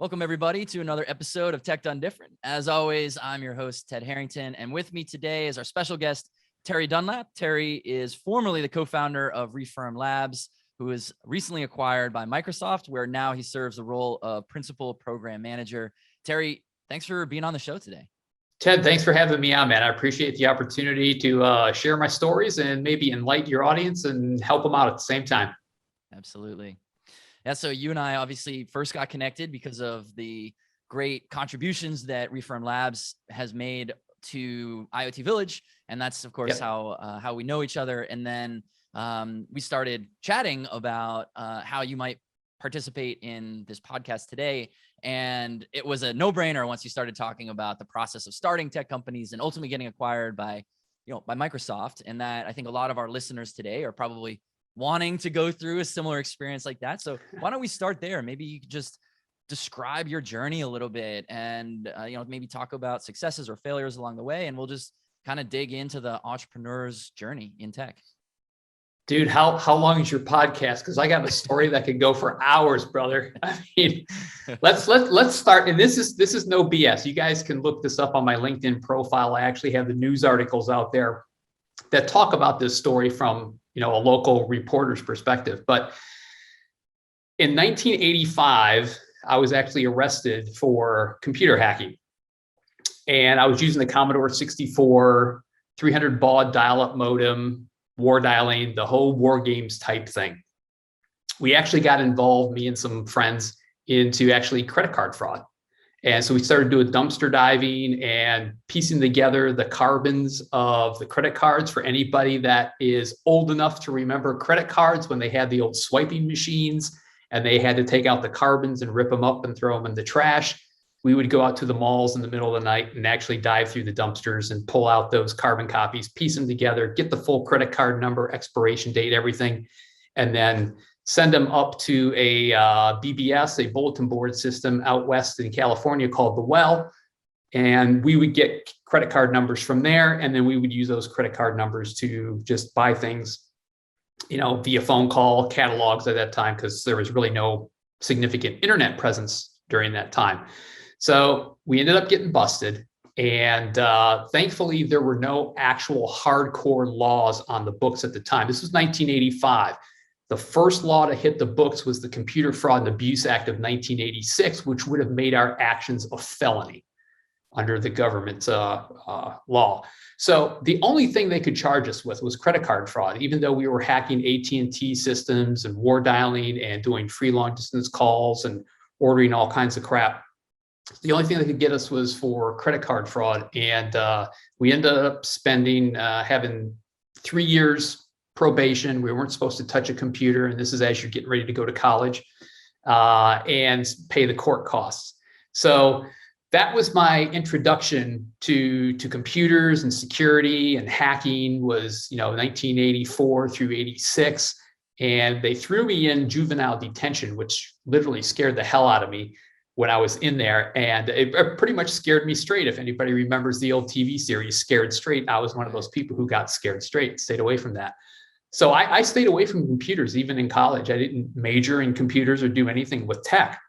Welcome, everybody, to another episode of Tech Done Different. As always, I'm your host, Ted Harrington, and with me today is our special guest, Terry Dunlap. Terry is formerly the co-founder of Refirm Labs, who was recently acquired by Microsoft, where now he serves the role of Principal Program Manager. Terry, thanks for being on the show today. Ted, thanks for having me on, man. I appreciate the opportunity to share my stories and maybe enlighten your audience and help them out at the same time. Absolutely. Yeah, so you and I obviously first got connected because of the great contributions that Refirm Labs has made to IoT Village, and that's of course how we know each other. And then we started chatting about how you might participate in this podcast today, and it was a no-brainer once you started talking about the process of starting tech companies and ultimately getting acquired by Microsoft. And that I think a lot of our listeners today are probably wanting to go through a similar experience like that. So why don't we start there? Maybe you could just describe your journey a little bit and, maybe talk about successes or failures along the way. And we'll just kind of dig into the entrepreneur's journey in tech. Dude, how long is your podcast? Because I got a story that could go for hours, brother. I mean, let's start. And this is no BS. You guys can look this up on my LinkedIn profile. I actually have the news articles out there that talk about this story from a local reporter's perspective. But in 1985, I was actually arrested for computer hacking. And I was using the Commodore 64, 300 baud dial-up modem, war dialing, the whole war games type thing. We actually got involved, me and some friends, into actually credit card fraud. And so we started doing dumpster diving and piecing together the carbons of the credit cards. For anybody that is old enough to remember credit cards, when they had the old swiping machines and they had to take out the carbons and rip them up and throw them in the trash, we would go out to the malls in the middle of the night and actually dive through the dumpsters and pull out those carbon copies, piece them together, get the full credit card number, expiration date, everything, and then send them up to a BBS, a bulletin board system out west in California called The Well. And we would get credit card numbers from there. And then we would use those credit card numbers to just buy things, via phone call, catalogs at that time, because there was really no significant internet presence during that time. So we ended up getting busted. And thankfully, there were no actual hardcore laws on the books at the time. This was 1985. The first law to hit the books was the Computer Fraud and Abuse Act of 1986, which would have made our actions a felony under the government law. So the only thing they could charge us with was credit card fraud, even though we were hacking AT&T systems and war dialing and doing free long distance calls and ordering all kinds of crap. The only thing they could get us was for credit card fraud. And we ended up having 3 years probation. We weren't supposed to touch a computer, and this is as you're getting ready to go to college, and pay the court costs. So that was my introduction to computers and security and hacking. Was 1984 through 86, and they threw me in juvenile detention, which literally scared the hell out of me when I was in there, and it pretty much scared me straight. If anybody remembers the old TV series Scared Straight, I was one of those people who got scared straight, stayed away from that. So I stayed away from computers even in college. I didn't major in computers or do anything with tech.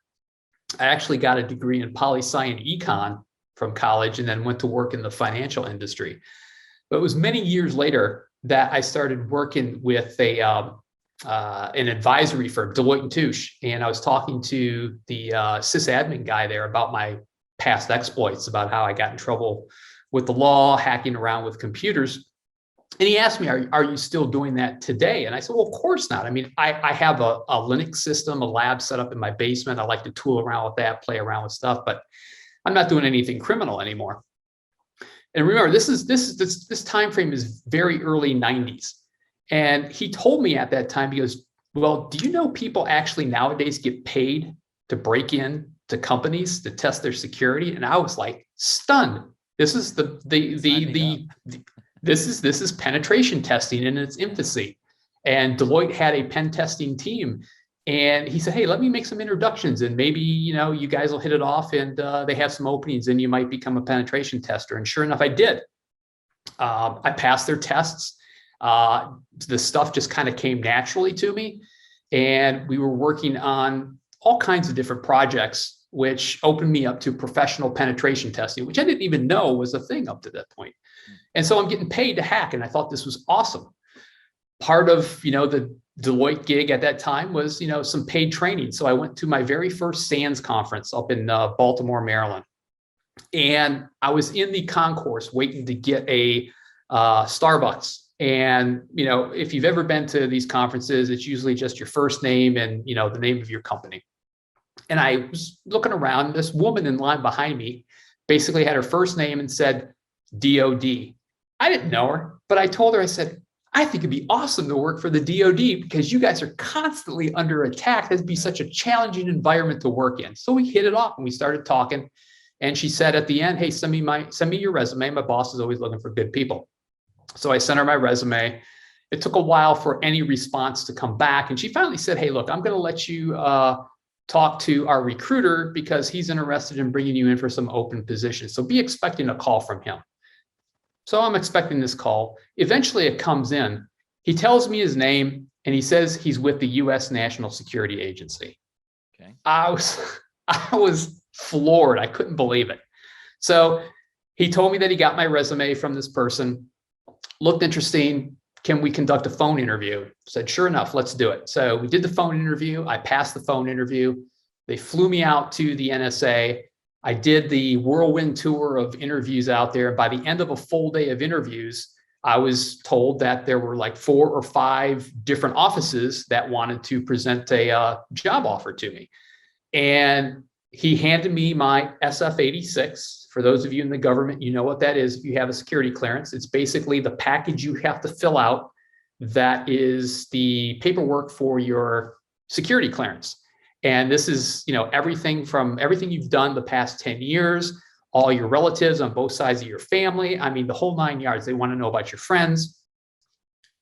I actually got a degree in poli-sci and econ from college and then went to work in the financial industry. But it was many years later that I started working with an advisory firm, Deloitte & Touche. And I was talking to the sysadmin guy there about my past exploits, about how I got in trouble with the law, hacking around with computers. And he asked me, are you still doing that today? And I said, well, of course not. I mean, I have a Linux system, a lab set up in my basement. I like to tool around with that, play around with stuff, but I'm not doing anything criminal anymore. And remember, this time frame is very early 90s. And he told me at that time, he goes, well, do you know people actually nowadays get paid to break in to companies to test their security? And I was like stunned. This is This is penetration testing in its infancy. And Deloitte had a pen testing team. And he said, hey, let me make some introductions and maybe, you guys will hit it off and they have some openings and you might become a penetration tester. And sure enough, I did. I passed their tests. The stuff just kind of came naturally to me. And we were working on all kinds of different projects which opened me up to professional penetration testing, which I didn't even know was a thing up to that point. And so I'm getting paid to hack, and I thought this was awesome. Part of, the Deloitte gig at that time was, some paid training. So I went to my very first SANS conference up in Baltimore, Maryland. And I was in the concourse waiting to get a Starbucks. And, if you've ever been to these conferences, it's usually just your first name and, the name of your company. And I was looking around, this woman in line behind me basically had her first name and said DOD. I didn't know her, but I told her, I said, I think it'd be awesome to work for the DOD because you guys are constantly under attack. That'd be such a challenging environment to work in. So we hit it off and we started talking. And she said at the end, hey, send me your resume. My boss is always looking for good people. So I sent her my resume. It took a while for any response to come back. And she finally said, hey, look, I'm going to let you talk to our recruiter because he's interested in bringing you in for some open positions. So be expecting a call from him. So I'm expecting this call. Eventually it comes in. He tells me his name and he says he's with the U.S. National Security Agency. Okay. I was floored. I couldn't believe it. So he told me that he got my resume from this person. Looked interesting. Can we conduct a phone interview? Said, sure enough, let's do it. So we did the phone interview. I passed the phone interview. They flew me out to the NSA. I did the whirlwind tour of interviews out there. By the end of a full day of interviews, I was told that there were like 4 or 5 different offices that wanted to present a job offer to me. And he handed me my SF-86. For those of you in the government, you know what that is. If you have a security clearance, it's basically the package you have to fill out. That is the paperwork for your security clearance. And this is, everything you've done the past 10 years, all your relatives on both sides of your family. I mean, the whole 9 yards. They want to know about your friends.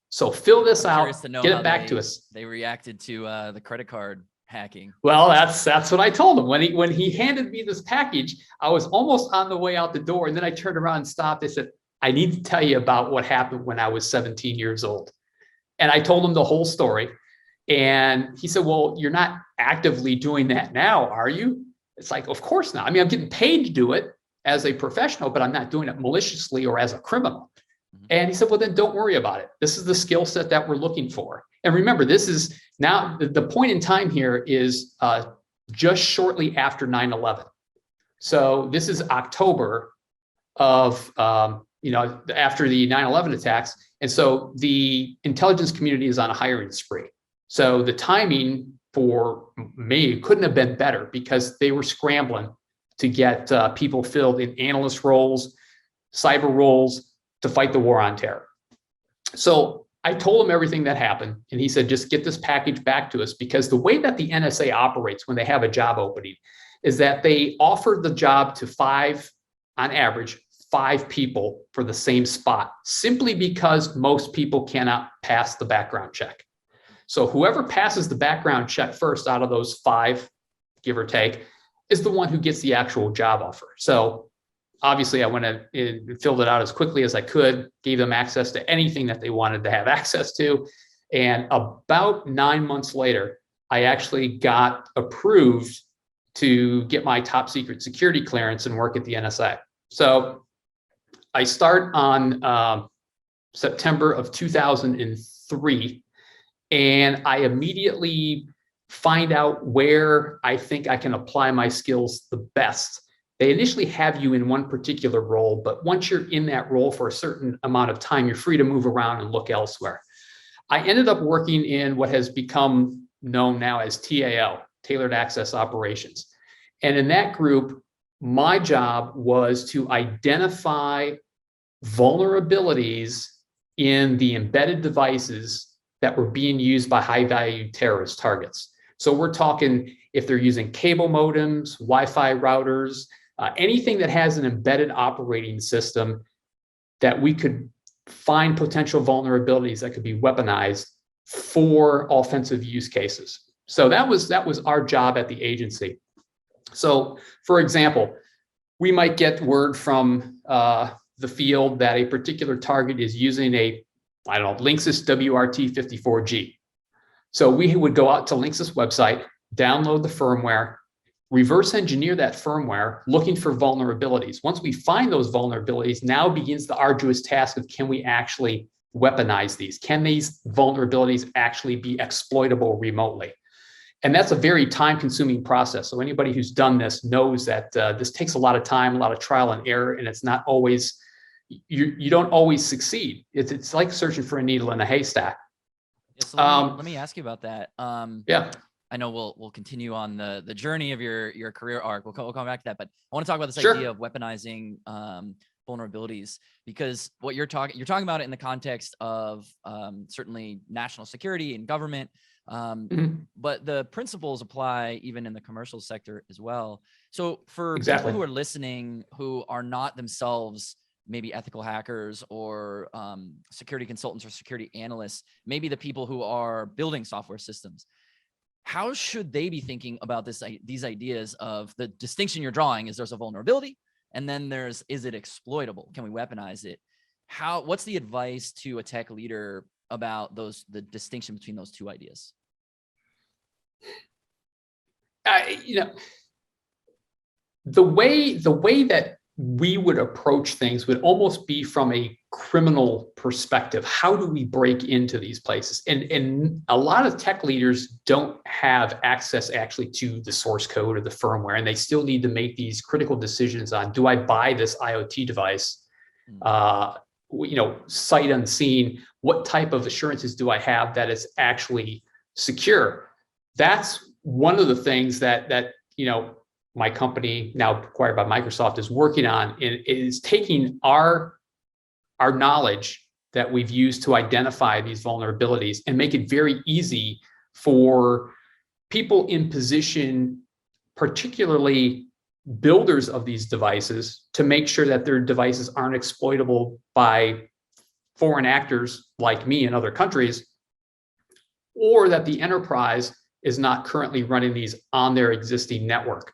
So fill this out, get it back to us. They reacted to the credit card hacking. Well, that's what I told him. When he handed me this package, I was almost on the way out the door. And then I turned around and stopped. I said, I need to tell you about what happened when I was 17 years old. And I told him the whole story. And he said, well, you're not actively doing that now, are you? It's like, of course not. I mean, I'm getting paid to do it as a professional, but I'm not doing it maliciously or as a criminal. And he said, well, then don't worry about it. This is the skill set that we're looking for. And remember, this is now the point in time here is just shortly after 9/11. So this is October of, after the 9/11 attacks. And so the intelligence community is on a hiring spree. So the timing for me couldn't have been better because they were scrambling to get people filled in analyst roles, cyber roles to fight the war on terror. So I told him everything that happened. And he said, just get this package back to us, because the way that the NSA operates when they have a job opening is that they offer the job to 5, on average, 5 people for the same spot, simply because most people cannot pass the background check. So whoever passes the background check first out of those 5, give or take, is the one who gets the actual job offer. So obviously I went in and filled it out as quickly as I could, gave them access to anything that they wanted to have access to. And about 9 months later, I actually got approved to get my top secret security clearance and work at the NSA. So I start on September of 2003, and I immediately find out where I think I can apply my skills the best. They initially have you in one particular role, but once you're in that role for a certain amount of time, you're free to move around and look elsewhere. I ended up working in what has become known now as TAO, Tailored Access Operations. And in that group, my job was to identify vulnerabilities in the embedded devices that were being used by high-value terrorist targets. So we're talking if they're using cable modems, Wi-Fi routers, anything that has an embedded operating system that we could find potential vulnerabilities that could be weaponized for offensive use cases. So that was our job at the agency. So, for example, we might get word from the field that a particular target is using a, Linksys WRT54G. So we would go out to Linksys website, download the firmware, reverse engineer that firmware, looking for vulnerabilities. Once we find those vulnerabilities, now begins the arduous task of, can we actually weaponize these? Can these vulnerabilities actually be exploitable remotely? And that's a very time-consuming process. So anybody who's done this knows that this takes a lot of time, a lot of trial and error, and it's not always, you don't always succeed. It's like searching for a needle in a haystack. Yeah, so let me ask you about that. Yeah. I know we'll continue on the journey of your career arc. We'll come back to that, but I want to talk about this Sure. idea of weaponizing vulnerabilities, because what you're talking about it in the context of certainly national security and government, but the principles apply even in the commercial sector as well. So for people who are listening who are not themselves maybe ethical hackers or security consultants or security analysts, maybe the people who are building software systems, how should they be thinking about these ideas of the distinction you're drawing? Is there's a vulnerability, and then is it exploitable? Can we weaponize it? What's the advice to a tech leader about the distinction between those two ideas? The way that we would approach things would almost be from a criminal perspective. How do we break into these places? And a lot of tech leaders don't have access actually to the source code or the firmware, and they still need to make these critical decisions on, do I buy this IoT device, sight unseen? What type of assurances do I have that it's actually secure? That's one of the things that my company, now acquired by Microsoft, is working on, and is taking our knowledge that we've used to identify these vulnerabilities and make it very easy for people in position, particularly builders of these devices, to make sure that their devices aren't exploitable by foreign actors like me in other countries, or that the enterprise is not currently running these on their existing network.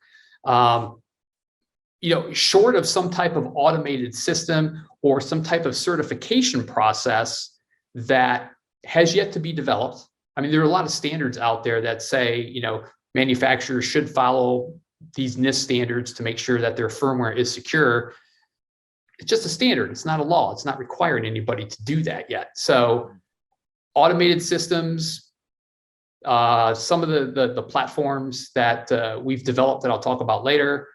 Short of some type of automated system or some type of certification process that has yet to be developed. I mean, there are a lot of standards out there that say, manufacturers should follow these NIST standards to make sure that their firmware is secure. It's just a standard. It's not a law. It's not requiring anybody to do that yet. So automated systems, some of the platforms that we've developed that I'll talk about later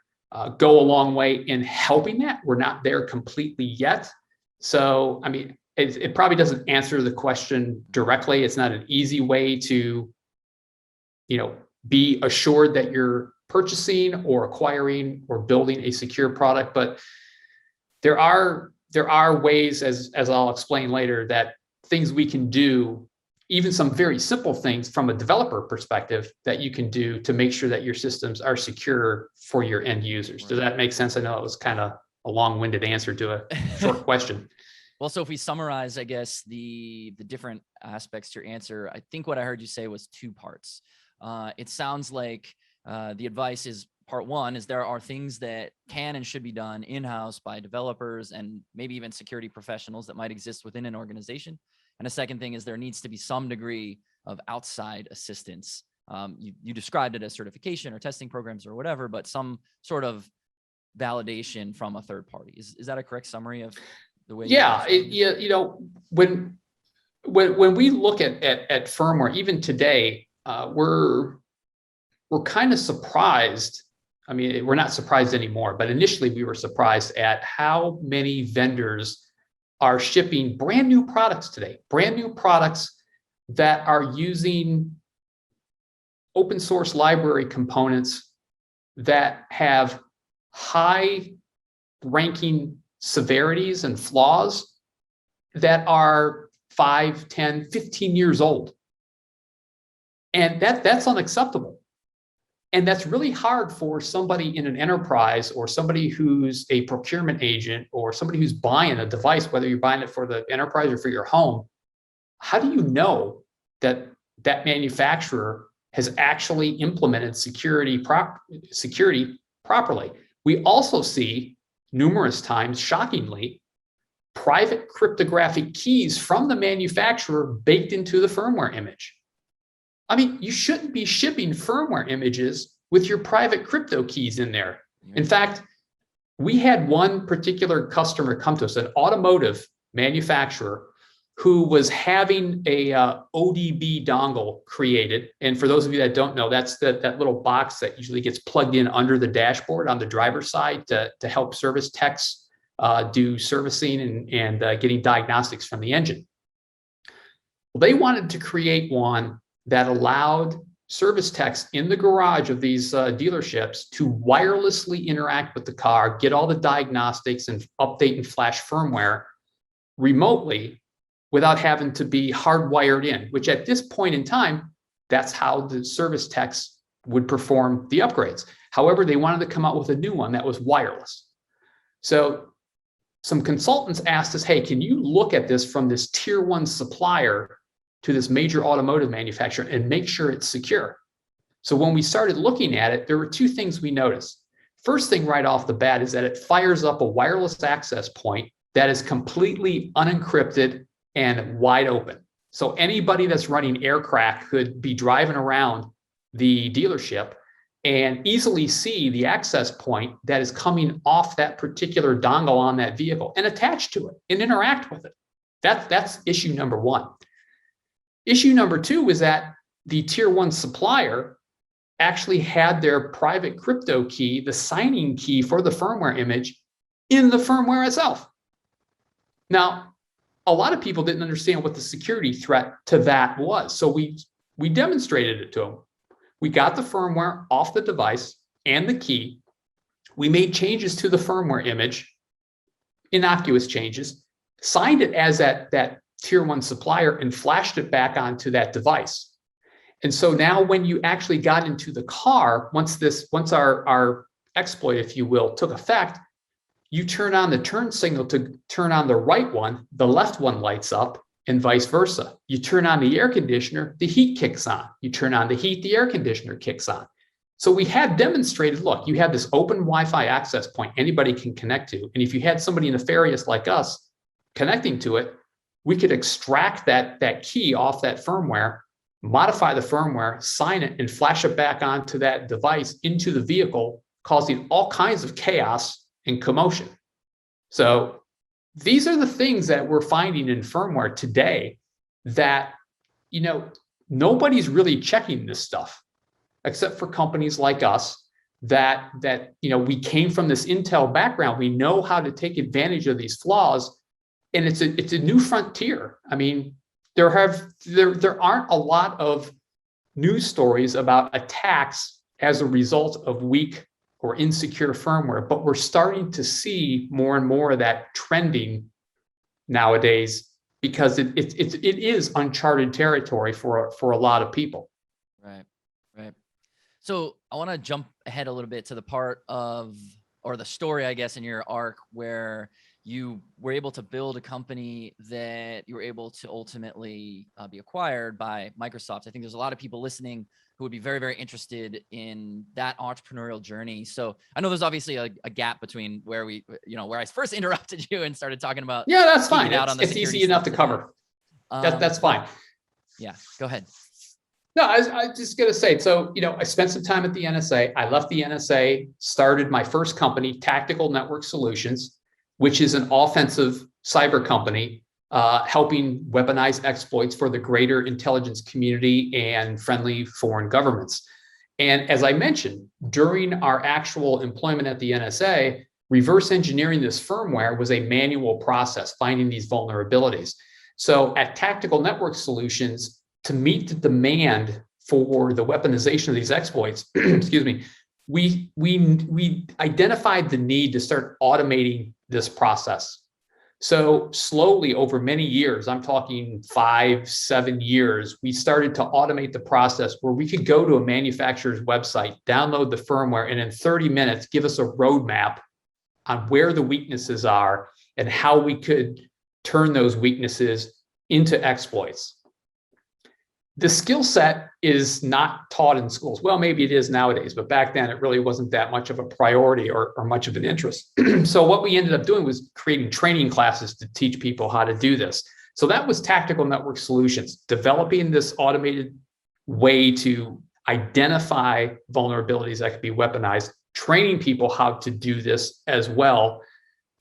go a long way in helping that. We're not there completely yet. So, I mean, it probably doesn't answer the question directly. It's not an easy way to, be assured that you're purchasing or acquiring or building a secure product. But there are ways, as I'll explain later, that things we can do, even some very simple things from a developer perspective, that you can do to make sure that your systems are secure for your end users. Does that make sense? I know it was kind of a long-winded answer to a short question. Well, so if we summarize, I guess, the different aspects to your answer, I think what I heard you say was two parts. It sounds like the advice is, part one is there are things that can and should be done in-house by developers and maybe even security professionals that might exist within an organization. And a second thing is there needs to be some degree of outside assistance. You described it as certification or testing programs or whatever, but some sort of validation from a third party. Is that a correct summary of the way? Yeah, when we look at firmware, even today, we're kind of surprised. I mean, we're not surprised anymore, but initially we were surprised at how many vendors are shipping brand new products today, brand new products that are using open source library components that have high ranking severities and flaws that are 5, 10, 15 years old. And that's unacceptable. And that's really hard for somebody in an enterprise or somebody who's a procurement agent or somebody who's buying a device, whether you're buying it for the enterprise or for your home. How do you know that that manufacturer has actually implemented security properly? We also see numerous times, shockingly, private cryptographic keys from the manufacturer baked into the firmware image. I mean, you shouldn't be shipping firmware images with your private crypto keys in there. In fact, we had one particular customer come to us, an automotive manufacturer, who was having a ODB dongle created. And for those of you that don't know, that's that little box that usually gets plugged in under the dashboard on the driver's side to help service techs do servicing and getting diagnostics from the engine. Well, they wanted to create one that allowed service techs in the garage of these dealerships to wirelessly interact with the car, get all the diagnostics and update and flash firmware remotely without having to be hardwired in, which at this point in time, that's how the service techs would perform the upgrades. However, they wanted to come out with a new one that was wireless. So some consultants asked us, hey, can you look at this from this tier 1 supplier to this major automotive manufacturer and make sure it's secure? So when we started looking at it, there were 2 things we noticed. First thing right off the bat is that it fires up a wireless access point that is completely unencrypted and wide open. So anybody that's running aircraft could be driving around the dealership and easily see the access point that is coming off that particular dongle on that vehicle and attach to it and interact with it. That's issue number 1. Issue number 2 is that the tier 1 supplier actually had their private crypto key, the signing key for the firmware image, in the firmware itself. Now, a lot of people didn't understand what the security threat to that was. So we demonstrated it to them. We got the firmware off the device and the key. We made changes to the firmware image, innocuous changes, signed it as that tier 1 supplier and flashed it back onto that device. And so now when you actually got into the car, once our exploit, if you will, took effect, you turn on the turn signal to turn on the right one, the left one lights up, and vice versa. You turn on the air conditioner, the heat kicks on. You turn on the heat, the air conditioner kicks on. So we have demonstrated, look, you have this open Wi-Fi access point anybody can connect to. And if you had somebody nefarious like us connecting to it, we could extract that key off that firmware, modify the firmware, sign it, and flash it back onto that device into the vehicle, causing all kinds of chaos and commotion. So these are the things that we're finding in firmware today that, nobody's really checking this stuff except for companies like us that we came from this Intel background. We know how to take advantage of these flaws, and it's a new frontier. I mean, there aren't a lot of news stories about attacks as a result of weak or insecure firmware, but we're starting to see more and more of that trending nowadays because it is uncharted territory for a lot of people. Right. So I want to jump ahead a little bit to the part of, or the story, I guess, in your arc where you were able to build a company that you were able to ultimately be acquired by Microsoft. I think there's a lot of people listening who would be very, very interested in that entrepreneurial journey. So I know there's obviously a gap between where where I first interrupted you and started talking about. Yeah, that's fine. It's easy enough to cover. That's fine. Yeah, go ahead. No, I was just going to say, so, I spent some time at the NSA. I left the NSA, started my first company, Tactical Network Solutions, which is an offensive cyber company helping weaponize exploits for the greater intelligence community and friendly foreign governments. And as I mentioned, during our actual employment at the NSA, reverse engineering this firmware was a manual process, finding these vulnerabilities. So at Tactical Network Solutions, to meet the demand for the weaponization of these exploits, excuse me, we identified the need to start automating this process. So slowly over many years, I'm talking 5-7 years, we started to automate the process where we could go to a manufacturer's website, download the firmware, and in 30 minutes, give us a roadmap on where the weaknesses are and how we could turn those weaknesses into exploits. The skill set is not taught in schools. Well, maybe it is nowadays, but back then it really wasn't that much of a priority or much of an interest. So what we ended up doing was creating training classes to teach people how to do this. So that was Tactical Network Solutions, developing this automated way to identify vulnerabilities that could be weaponized, training people how to do this as well.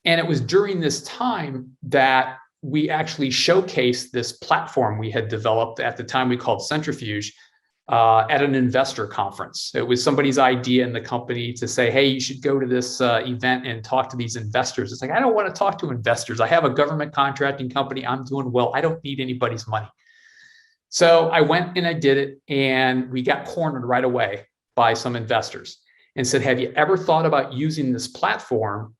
And it was during this time that we actually showcased this platform we had developed at the time we called Centrifuge at an investor conference. It was somebody's idea in the company to say, hey, you should go to this event and talk to these investors. It's like, I don't want to talk to investors. I have a government contracting company. I'm doing well. I don't need anybody's money. So I went and I did it, and we got cornered right away by some investors and said, have you ever thought about using this platform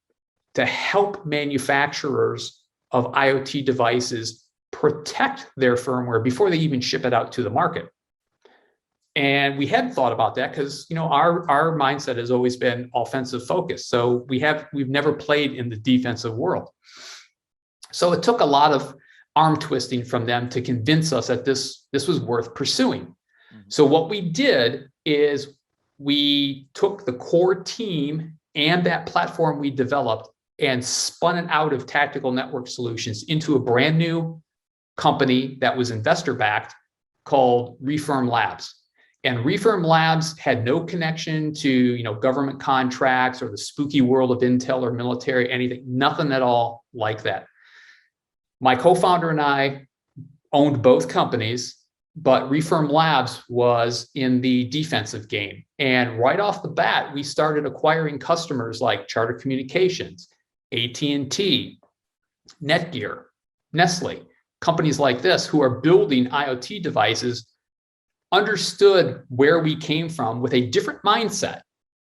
to help manufacturers of IoT devices protect their firmware before they even ship it out to the market? And we hadn't thought about that because, you know, our mindset has always been offensive focused. So we've never played in the defensive world. So it took a lot of arm twisting from them to convince us that this was worth pursuing. Mm-hmm. So what we did is we took the core team and that platform we developed and spun it out of Tactical Network Solutions into a brand new company that was investor backed called Refirm Labs. And Refirm Labs had no connection to, you know, government contracts or the spooky world of intel or military, anything, nothing at all like that. My co-founder and I owned both companies, but Refirm Labs was in the defensive game. And right off the bat, we started acquiring customers like Charter Communications, AT&T, Netgear, Nestle, companies like this who are building IoT devices, understood where we came from with a different mindset.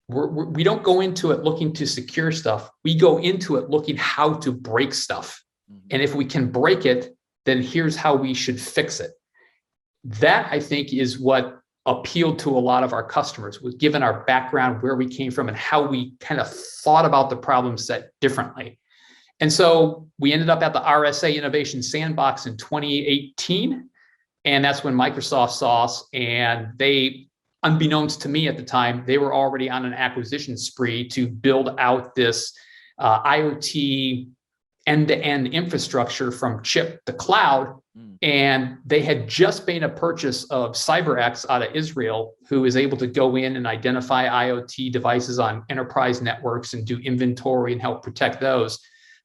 We don't go into it looking to secure stuff. We go into it looking how to break stuff. And if we can break it, then here's how we should fix it. That, I think, is what appealed to a lot of our customers, was given our background, where we came from, and how we kind of thought about the problem set differently. And so we ended up at the RSA Innovation Sandbox in 2018. And that's when Microsoft saw us, and they, unbeknownst to me at the time, they were already on an acquisition spree to build out this IoT end-to-end infrastructure from chip to cloud. And they had just made a purchase of CyberX out of Israel, who is able to go in and identify IoT devices on enterprise networks and do inventory and help protect those.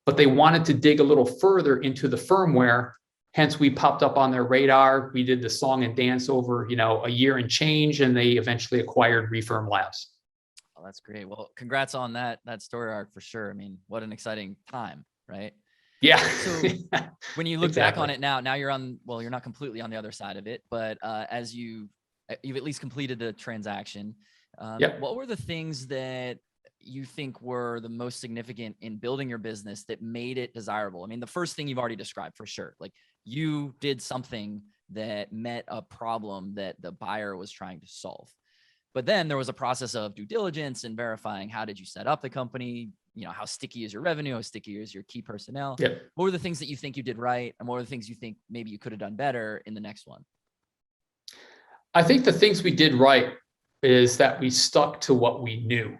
But they wanted to dig a little further into the firmware. Hence, we popped up on their radar. We did the song and dance over, you know, a year and change, and they eventually acquired Refirm Labs. Oh, that's great. Well, congrats on that story arc for sure. I mean, what an exciting time, right? Yeah. So when you look back on it now you're on, well, you're not completely on the other side of it, but as you've at least completed the transaction, what were the things that you think were the most significant in building your business that made it desirable? I mean, the first thing you've already described for sure, like you did something that met a problem that the buyer was trying to solve. But then there was a process of due diligence and verifying, how did you set up the company? You know, how sticky is your revenue? How sticky is your key personnel? Yep. What were the things that you think you did right? And what were the things you think maybe you could have done better in the next one? I think the things we did right is that we stuck to what we knew.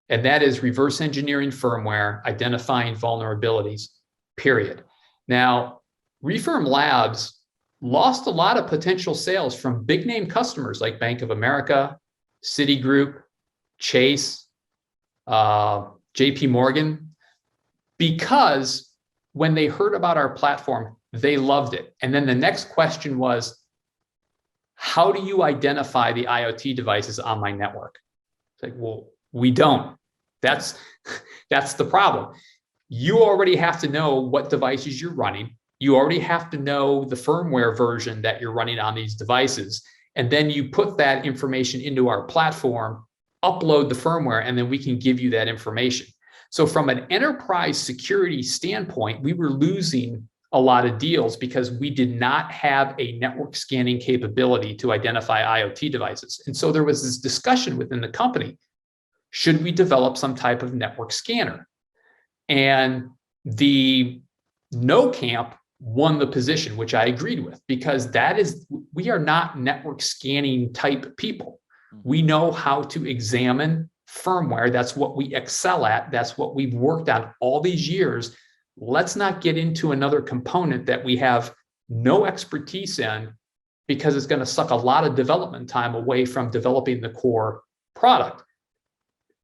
And that is reverse engineering firmware, identifying vulnerabilities, period. Now, Refirm Labs lost a lot of potential sales from big name customers like Bank of America, Citigroup, Chase, JP Morgan, because when they heard about our platform, they loved it. And then the next question was, how do you identify the IoT devices on my network? It's like, well, we don't. That's the problem. You already have to know what devices you're running. You already have to know the firmware version that you're running on these devices. And then you put that information into our platform, upload the firmware, and then we can give you that information. So from an enterprise security standpoint, we were losing a lot of deals because we did not have a network scanning capability to identify IoT devices. And so there was this discussion within the company, should we develop some type of network scanner? And the no camp won the position, which I agreed with, because we are not network scanning type people. We know how to examine firmware. That's what we excel at. That's what we've worked on all these years. Let's not get into another component that we have no expertise in, because it's going to suck a lot of development time away from developing the core product.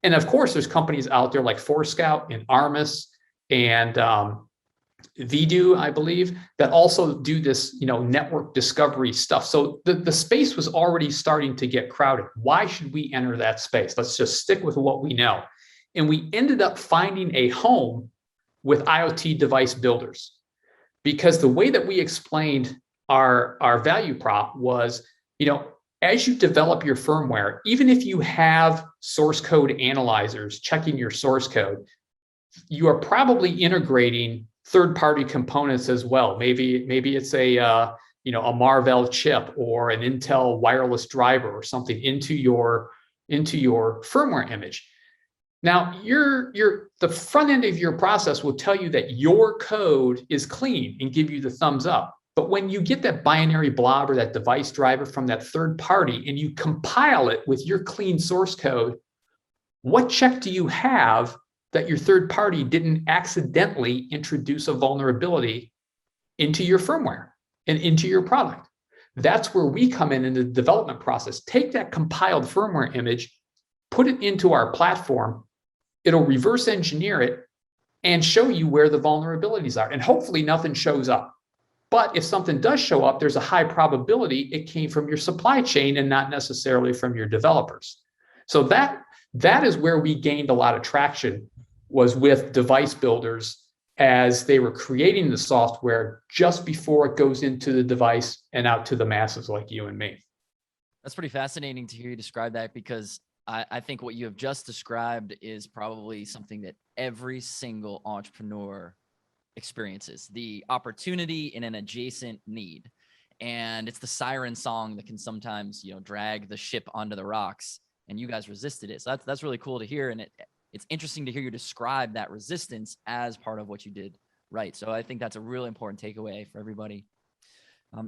And of course, there's companies out there like Forescout and Armis and Vdoo, I believe, that also do this, network discovery stuff. So the space was already starting to get crowded. Why should we enter that space? Let's just stick with what we know. And we ended up finding a home with IoT device builders, because the way that we explained our value prop was, as you develop your firmware, even if you have source code analyzers checking your source code, you are probably integrating third-party components as well. Maybe it's a Marvell chip or an Intel wireless driver or something into your firmware image. Now, the front end of your process will tell you that your code is clean and give you the thumbs up. But when you get that binary blob or that device driver from that third party and you compile it with your clean source code, what check do you have that your third party didn't accidentally introduce a vulnerability into your firmware and into your product? That's where we come in the development process. Take that compiled firmware image, put it into our platform. It'll reverse engineer it and show you where the vulnerabilities are. And hopefully nothing shows up. But if something does show up, there's a high probability it came from your supply chain and not necessarily from your developers. So that is where we gained a lot of traction, was with device builders as they were creating the software just before it goes into the device and out to the masses like you and me. That's pretty fascinating to hear you describe that, because I think what you have just described is probably something that every single entrepreneur experiences: the opportunity in an adjacent need. And it's the siren song that can sometimes, drag the ship onto the rocks, and you guys resisted it. So that's really cool to hear. And it's interesting to hear you describe that resistance as part of what you did right. So I think that's a really important takeaway for everybody.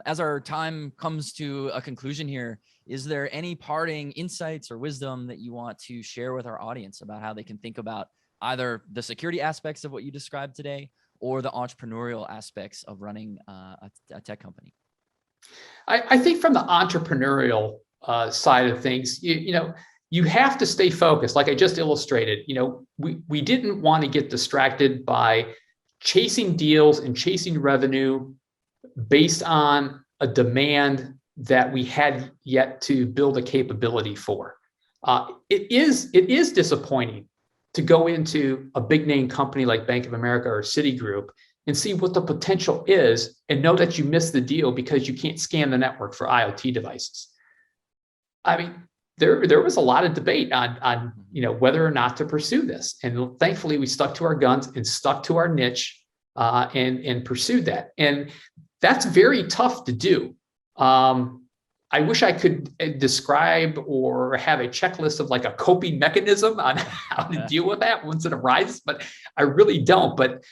As our time comes to a conclusion here, is there any parting insights or wisdom that you want to share with our audience about how they can think about either the security aspects of what you described today or the entrepreneurial aspects of running a tech company? I think from the entrepreneurial side of things, you have to stay focused. Like I just illustrated, we didn't want to get distracted by chasing deals and chasing revenue based on a demand that we had yet to build a capability for. It is disappointing to go into a big name company like Bank of America or Citigroup and see what the potential is and know that you missed the deal because you can't scan the network for IoT devices. I mean, there was a lot of debate on whether or not to pursue this. And thankfully we stuck to our guns and stuck to our niche and pursued that. And that's very tough to do. I wish I could describe or have a checklist of like a coping mechanism on how to deal with that once it arises, but I really don't. But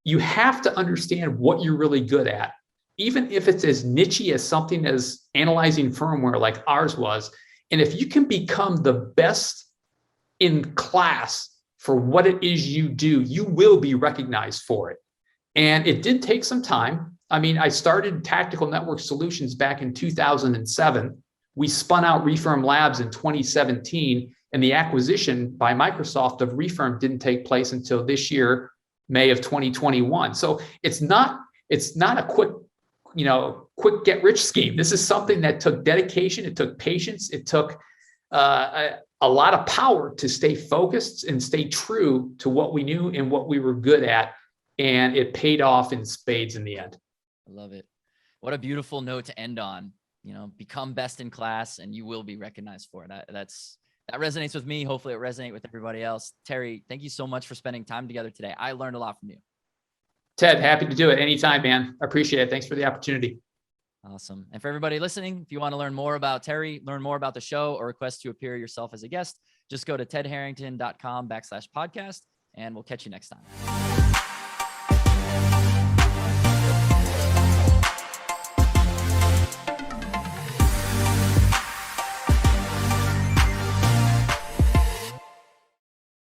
you have to understand what you're really good at, even if it's as niche as something as analyzing firmware like ours was. And if you can become the best in class for what it is you do, you will be recognized for it. And it did take some time. I mean, I started Tactical Network Solutions back in 2007. We spun out Refirm Labs in 2017, and the acquisition by Microsoft of Refirm didn't take place until this year, May of 2021. So it's not a quick get rich scheme. This is something that took dedication. It took patience. It took a lot of power to stay focused and stay true to what we knew and what we were good at. And it paid off in spades in the end. I love it. What a beautiful note to end on. Become best in class and you will be recognized for it. That resonates with me. Hopefully it resonates with everybody else. Terry, thank you so much for spending time together today. I learned a lot from you. Ted, happy to do it anytime, man. I appreciate it. Thanks for the opportunity. Awesome. And for everybody listening, if you want to learn more about Terry, learn more about the show, or request to appear yourself as a guest, just go to tedharrington.com/podcast, and we'll catch you next time.